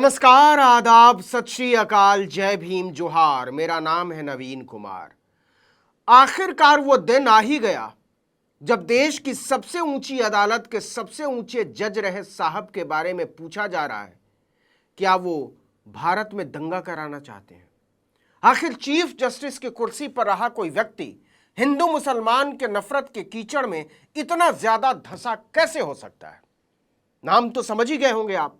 नमस्कार, आदाब, सत श्री अकाल, जय भीम, जोहार। मेरा नाम है नवीन कुमार। आखिरकार वो दिन आ ही गया जब देश की सबसे ऊंची अदालत के सबसे ऊंचे जज रहे साहब के बारे में पूछा जा रहा है, क्या वो भारत में दंगा कराना चाहते हैं। आखिर चीफ जस्टिस की कुर्सी पर रहा कोई व्यक्ति हिंदू मुसलमान के नफरत के कीचड़ में इतना ज्यादा धंसा कैसे हो सकता है। नाम तो समझ ही गए होंगे आप,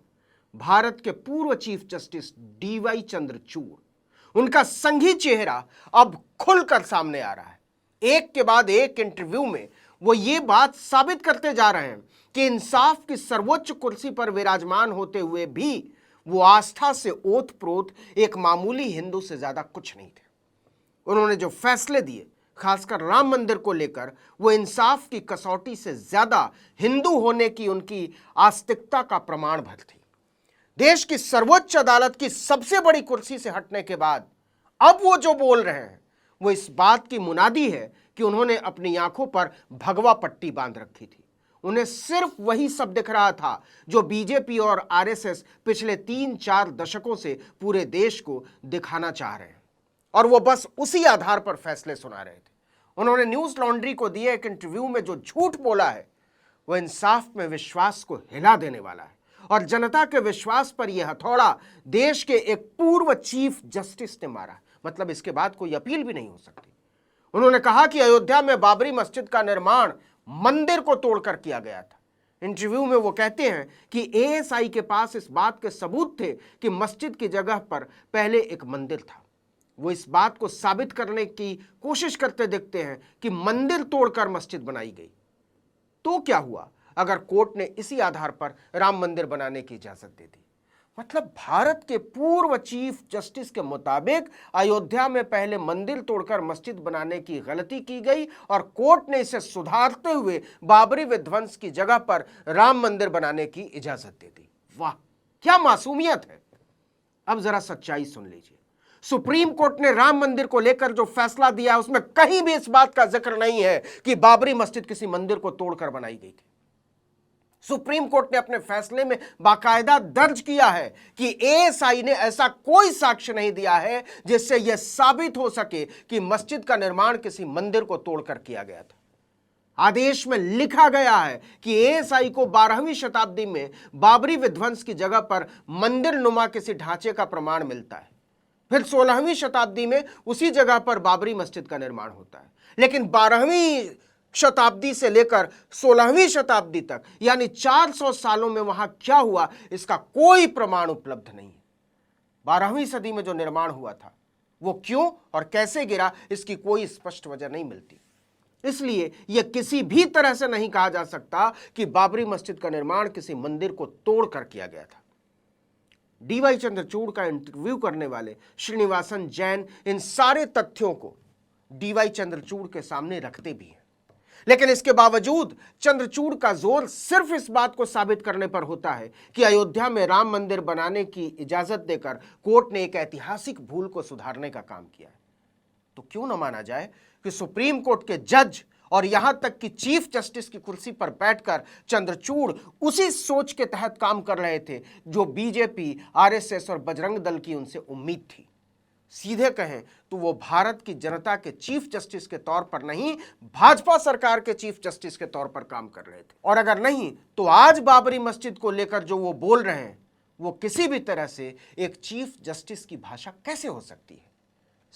भारत के पूर्व चीफ जस्टिस डीवाई चंद्रचूड़। उनका संघी चेहरा अब खुलकर सामने आ रहा है। एक के बाद एक इंटरव्यू में वो ये बात साबित करते जा रहे हैं कि इंसाफ की सर्वोच्च कुर्सी पर विराजमान होते हुए भी वो आस्था से ओतप्रोत एक मामूली हिंदू से ज्यादा कुछ नहीं थे। उन्होंने जो फैसले दिए, खासकर राम मंदिर को लेकर, वो इंसाफ की कसौटी से ज्यादा हिंदू होने की उनकी आस्तिकता का प्रमाण भर थी। देश की सर्वोच्च अदालत की सबसे बड़ी कुर्सी से हटने के बाद अब वो जो बोल रहे हैं वो इस बात की मुनादी है कि उन्होंने अपनी आंखों पर भगवा पट्टी बांध रखी थी। उन्हें सिर्फ वही सब दिख रहा था जो बीजेपी और आरएसएस पिछले 3-4 दशकों से पूरे देश को दिखाना चाह रहे हैं, और वो बस उसी आधार पर फैसले सुना रहे थे। उन्होंने न्यूज लॉन्ड्री को दिए एक इंटरव्यू में जो झूठ बोला है वो इंसाफ में विश्वास को हिला देने वाला है, और जनता के विश्वास पर यह हथौड़ा देश के एक पूर्व चीफ जस्टिस ने मारा। मतलब इसके बाद कोई अपील भी नहीं हो सकती। उन्होंने कहा कि अयोध्या में बाबरी मस्जिद का निर्माण मंदिर को तोड़कर किया गया था। इंटरव्यू में वो कहते हैं कि एएसआई के पास इस बात के सबूत थे कि मस्जिद की जगह पर पहले एक मंदिर था। वो इस बात को साबित करने की कोशिश करते दिखते हैं कि मंदिर तोड़कर मस्जिद बनाई गई। तो क्या हुआ अगर कोर्ट ने इसी आधार पर राम मंदिर बनाने की इजाजत दे दी। मतलब भारत के पूर्व चीफ जस्टिस के मुताबिक अयोध्या में पहले मंदिर तोड़कर मस्जिद बनाने की गलती की गई और कोर्ट ने इसे सुधारते हुए बाबरी विध्वंस की जगह पर राम मंदिर बनाने की इजाजत दे दी। वाह, क्या मासूमियत है। अब जरा सच्चाई सुन लीजिए। सुप्रीम कोर्ट ने राम मंदिर को लेकर जो फैसला दिया उसमें कहीं भी इस बात का जिक्र नहीं है कि बाबरी मस्जिद किसी मंदिर को तोड़कर बनाई गई थी। सुप्रीम कोर्ट ने अपने फैसले में बाकायदा दर्ज किया है कि एएसआई ने ऐसा कोई साक्ष्य नहीं दिया है जिससे यह साबित हो सके कि मस्जिद का निर्माण किसी मंदिर को तोड़कर किया गया था। आदेश में लिखा गया है कि एएसआई को 12वीं शताब्दी में बाबरी विध्वंस की जगह पर मंदिर नुमा किसी ढांचे का प्रमाण मिलता है। फिर 16वीं शताब्दी में उसी जगह पर बाबरी मस्जिद का निर्माण होता है। लेकिन 12वीं शताब्दी से लेकर 16वीं शताब्दी तक यानी 400 सालों में वहां क्या हुआ इसका कोई प्रमाण उपलब्ध नहीं है। 12वीं सदी में जो निर्माण हुआ था वो क्यों और कैसे गिरा इसकी कोई स्पष्ट वजह नहीं मिलती। इसलिए यह किसी भी तरह से नहीं कहा जा सकता कि बाबरी मस्जिद का निर्माण किसी मंदिर को तोड़कर किया गया था। डीवाई चंद्रचूड़ का इंटरव्यू करने वाले श्रीनिवासन जैन इन सारे तथ्यों को डीवाई चंद्रचूड़ के सामने रखते भी हैं, लेकिन इसके बावजूद चंद्रचूड़ का जोर सिर्फ इस बात को साबित करने पर होता है कि अयोध्या में राम मंदिर बनाने की इजाजत देकर कोर्ट ने एक ऐतिहासिक भूल को सुधारने का काम किया है। तो क्यों न माना जाए कि सुप्रीम कोर्ट के जज और यहां तक कि चीफ जस्टिस की कुर्सी पर बैठकर चंद्रचूड़ उसी सोच के तहत काम कर रहे थे जो बीजेपी, आरएसएस और बजरंग दल की उनसे उम्मीद थी। सीधे कहें तो वो भारत की जनता के चीफ जस्टिस के तौर पर नहीं, भाजपा सरकार के चीफ जस्टिस के तौर पर काम कर रहे थे। और अगर नहीं तो आज बाबरी मस्जिद को लेकर जो वो बोल रहे हैं वो किसी भी तरह से एक चीफ जस्टिस की भाषा कैसे हो सकती है।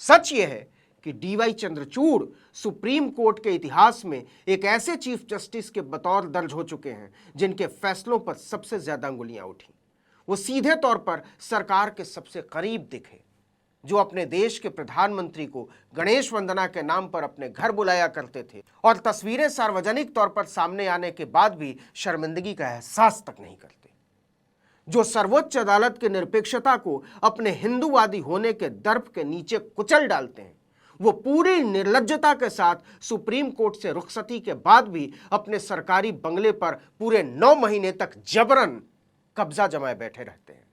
सच ये है कि डीवाई चंद्रचूड़ सुप्रीम कोर्ट के इतिहास में एक ऐसे चीफ जस्टिस के बतौर दर्ज हो चुके हैं जिनके फैसलों पर सबसे ज्यादा अंगुलियां उठी। वो सीधे तौर पर सरकार के सबसे करीब दिखे, जो अपने देश के प्रधानमंत्री को गणेश वंदना के नाम पर अपने घर बुलाया करते थे और तस्वीरें सार्वजनिक तौर पर सामने आने के बाद भी शर्मिंदगी का एहसास तक नहीं करते, जो सर्वोच्च अदालत की निरपेक्षता को अपने हिंदूवादी होने के दर्प के नीचे कुचल डालते हैं। वो पूरी निर्लज्जता के साथ सुप्रीम कोर्ट से रुखसती के बाद भी अपने सरकारी बंगले पर पूरे 9 महीने तक जबरन कब्जा जमाए बैठे रहते हैं,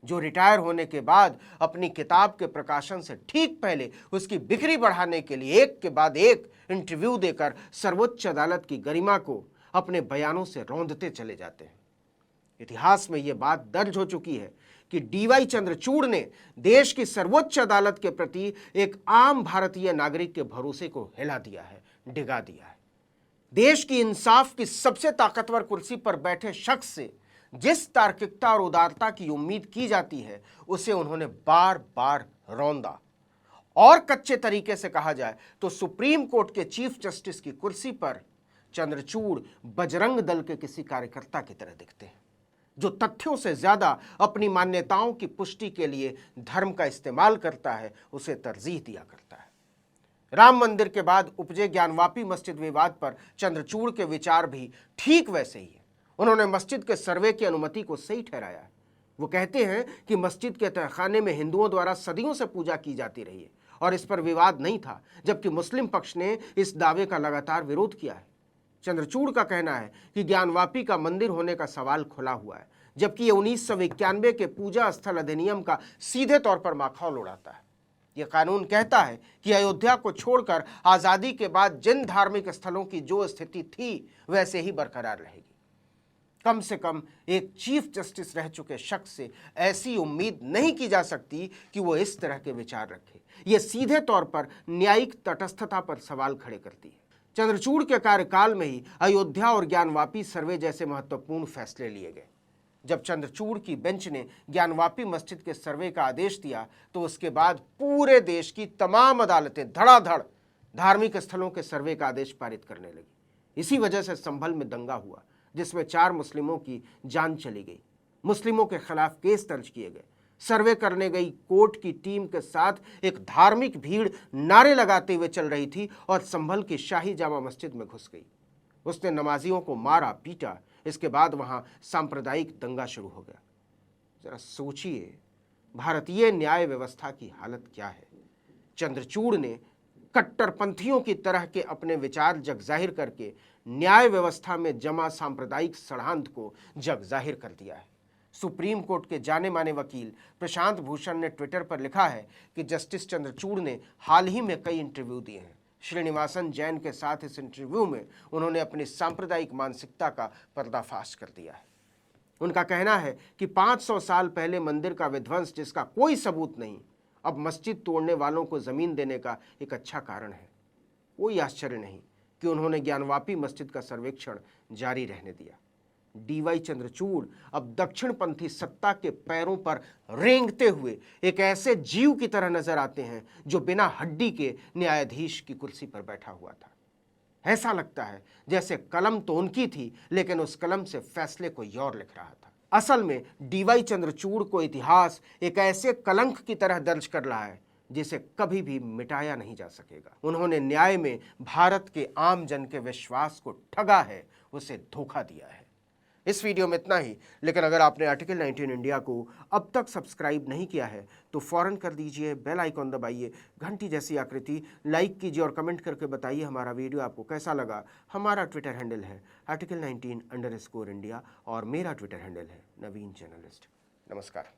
जो रिटायर होने के बाद अपनी किताब के प्रकाशन से ठीक पहले उसकी बिक्री बढ़ाने के लिए एक के बाद एक इंटरव्यू देकर सर्वोच्च अदालत की गरिमा को अपने बयानों से रौंदते चले जाते हैं। इतिहास में यह बात दर्ज हो चुकी है कि डीवाई चंद्रचूड़ ने देश की सर्वोच्च अदालत के प्रति एक आम भारतीय नागरिक के भरोसे को हिला दिया है, डिगा दिया है। देश की इंसाफ की सबसे ताकतवर कुर्सी पर बैठे शख्स से जिस तार्किकता और उदारता की उम्मीद की जाती है, उसे उन्होंने बार बार रौंदा। और कच्चे तरीके से कहा जाए तो सुप्रीम कोर्ट के चीफ जस्टिस की कुर्सी पर चंद्रचूड़ बजरंग दल के किसी कार्यकर्ता की तरह दिखते हैं, जो तथ्यों से ज्यादा अपनी मान्यताओं की पुष्टि के लिए धर्म का इस्तेमाल करता है, उसे तरजीह दिया करता है। राम मंदिर के बाद उपजे ज्ञानवापी मस्जिद विवाद पर चंद्रचूड़ के विचार भी ठीक वैसे ही है। उन्होंने मस्जिद के सर्वे की अनुमति को सही ठहराया है। वो कहते हैं कि मस्जिद के तहखाने में हिंदुओं द्वारा सदियों से पूजा की जाती रही है और इस पर विवाद नहीं था, जबकि मुस्लिम पक्ष ने इस दावे का लगातार विरोध किया है। चंद्रचूड़ का कहना है कि ज्ञानवापी का मंदिर होने का सवाल खुला हुआ है, जबकि ये 1991 के पूजा स्थल अधिनियम का सीधे तौर पर माखौल उड़ाता है। यह कानून कहता है कि अयोध्या को छोड़कर आजादी के बाद जिन धार्मिक स्थलों की जो स्थिति थी वैसे ही बरकरार रहेगी। कम से कम एक चीफ जस्टिस रह चुके शख्स से ऐसी उम्मीद नहीं की जा सकती कि वो इस तरह के विचार रखे। ये सीधे तौर पर न्यायिक तटस्थता पर सवाल खड़े करती है। चंद्रचूड़ के कार्यकाल में ही अयोध्या और ज्ञानवापी सर्वे जैसे महत्वपूर्ण फैसले लिए गए। जब चंद्रचूड़ की बेंच ने ज्ञानवापी मस्जिद के सर्वे का आदेश दिया तो उसके बाद पूरे देश की तमाम अदालतें धड़ाधड़ धार्मिक स्थलों के सर्वे का आदेश पारित करने लगी। इसी वजह से संभल में दंगा हुआ, जिसमें 4 मुस्लिमों की जान चली गई। मुस्लिमों के खिलाफ केस दर्ज किए गए। सर्वे करने गई कोर्ट की टीम के साथ एक धार्मिक भीड़ नारे लगाते हुए चल रही थी और संभल की शाही जामा मस्जिद में घुस गई। उसने नमाजियों को मारा पीटा। इसके बाद वहां सांप्रदायिक दंगा शुरू हो गया। जरा सोचिए भारतीय न्याय व्यवस्था की हालत क्या है। चंद्रचूड़ ने कट्टरपंथियों की तरह के अपने विचार जग जाहिर करके न्याय व्यवस्था में जमा सांप्रदायिक षड्यंत्र को जग जाहिर कर दिया है। सुप्रीम कोर्ट के जाने माने वकील प्रशांत भूषण ने ट्विटर पर लिखा है कि जस्टिस चंद्रचूड़ ने हाल ही में कई इंटरव्यू दिए हैं। श्रीनिवासन जैन के साथ इस इंटरव्यू में उन्होंने अपनी सांप्रदायिक मानसिकता का पर्दाफाश कर दिया है। उनका कहना है कि 500 साल पहले मंदिर का विध्वंस, जिसका कोई सबूत नहीं, अब मस्जिद तोड़ने वालों को जमीन देने का एक अच्छा कारण है। कोई आश्चर्य नहीं कि उन्होंने ज्ञानवापी मस्जिद का सर्वेक्षण जारी रहने दिया। डीवाई चंद्रचूड़ अब दक्षिणपंथी सत्ता के पैरों पर रेंगते हुए एक ऐसे जीव की तरह नजर आते हैं जो बिना हड्डी के न्यायाधीश की कुर्सी पर बैठा हुआ था। ऐसा लगता है जैसे कलम तो उनकी थी, लेकिन उस कलम से फैसले कोई और लिख रहा था। असल में डीवाई चंद्रचूड़ को इतिहास एक ऐसे कलंक की तरह दर्ज कर रहा है जिसे कभी भी मिटाया नहीं जा सकेगा। उन्होंने न्याय में भारत के आम जन के विश्वास को ठगा है, उसे धोखा दिया है। इस वीडियो में इतना ही, लेकिन अगर आपने आर्टिकल 19 इंडिया को अब तक सब्सक्राइब नहीं किया है तो फौरन कर दीजिए, बेल आइकॉन दबाइए, घंटी जैसी आकृति लाइक कीजिए और कमेंट करके बताइए हमारा वीडियो आपको कैसा लगा। हमारा ट्विटर हैंडल है article19_India और मेरा ट्विटर हैंडल है नवीन जर्नलिस्ट। नमस्कार।